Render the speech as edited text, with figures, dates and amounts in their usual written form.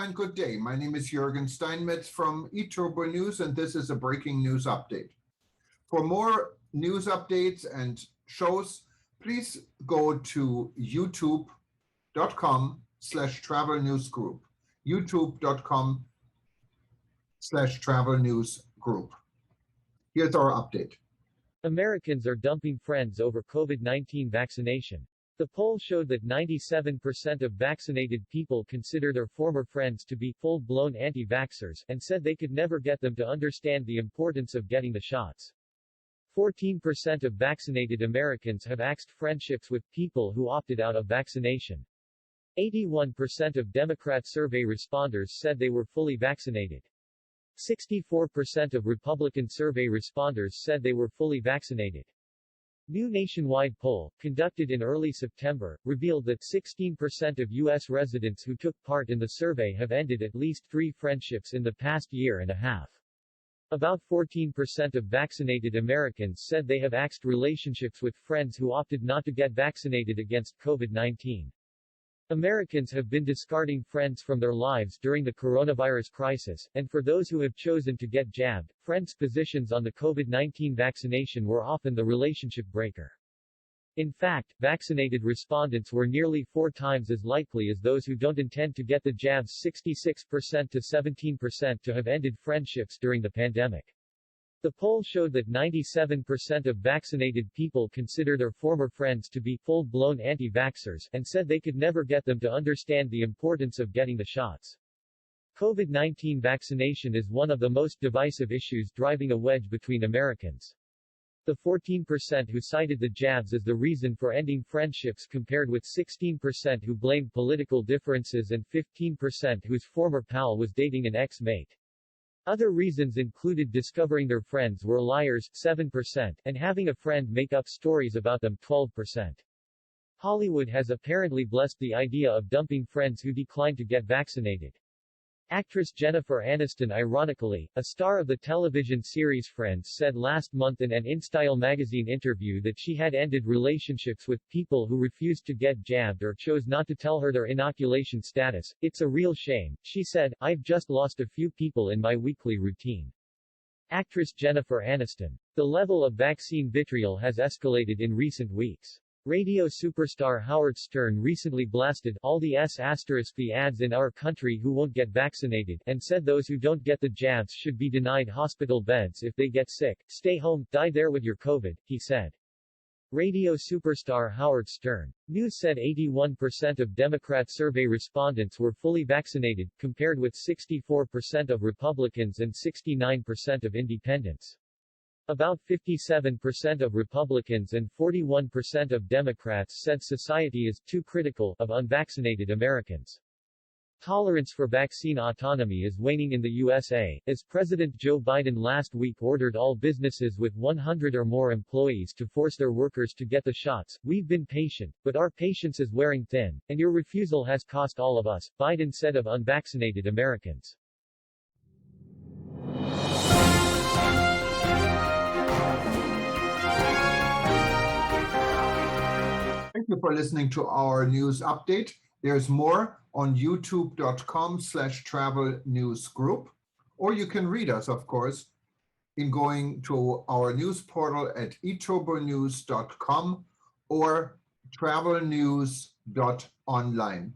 and good day. My name is Jürgen Steinmetz from eTurboNews, and this is a breaking news update. For more news updates and shows, please go to youtube.com/travel news group, youtube.com/travel news group. Here's our update. Americans are dumping friends over COVID-19 vaccination. The poll showed that 97% of vaccinated people consider their former friends to be full-blown anti-vaxxers, and said they could never get them to understand the importance of getting the shots. 14% of vaccinated Americans have axed friendships with people who opted out of vaccination. 81% of Democrat survey responders said they were fully vaccinated. 64% of Republican survey responders said they were fully vaccinated. New nationwide poll, conducted in early September, revealed that 16% of U.S. residents who took part in the survey have ended at least 3 friendships in the past year and a half. About 14% of vaccinated Americans said they have axed relationships with friends who opted not to get vaccinated against COVID-19. Americans have been discarding friends from their lives during the coronavirus crisis, and for those who have chosen to get jabbed, friends' positions on the COVID-19 vaccination were often the relationship breaker. In fact, vaccinated respondents were nearly 4 times as likely as those who don't intend to get the jabs, 66% to 17%, to have ended friendships during the pandemic. The poll showed that 97% of vaccinated people consider their former friends to be full-blown anti-vaxxers, and said they could never get them to understand the importance of getting the shots. COVID-19 vaccination is one of the most divisive issues driving a wedge between Americans. The 14% who cited the jabs as the reason for ending friendships compared with 16% who blamed political differences and 15% whose former pal was dating an ex-mate. Other reasons included discovering their friends were liars, 7%, and having a friend make up stories about them, 12%. Hollywood has apparently blessed the idea of dumping friends who declined to get vaccinated. Actress Jennifer Aniston, ironically, a star of the television series Friends, said last month in an InStyle magazine interview that she had ended relationships with people who refused to get jabbed or chose not to tell her their inoculation status. "It's a real shame," she said. "I've just lost a few people in my weekly routine." Actress Jennifer Aniston. The level of vaccine vitriol has escalated in recent weeks. Radio superstar Howard Stern recently blasted all the ads in our country who won't get vaccinated, and said those who don't get the jabs should be denied hospital beds if they get sick. "Stay home, die there with your COVID," he said. Radio superstar Howard Stern. News said 81% of Democrat survey respondents were fully vaccinated, compared with 64% of Republicans and 69% of independents. About 57% of Republicans and 41% of Democrats said society is too critical of unvaccinated Americans. Tolerance for vaccine autonomy is waning in the USA, as President Joe Biden last week ordered all businesses with 100 or more employees to force their workers to get the shots. "We've been patient, but our patience is wearing thin, and your refusal has cost all of us," Biden said of unvaccinated Americans. Thank you for listening to our news update. There's more on youtube.com/travel news group, or you can read us, of course, in going to our news portal at eTurboNews.com or travelnews.online.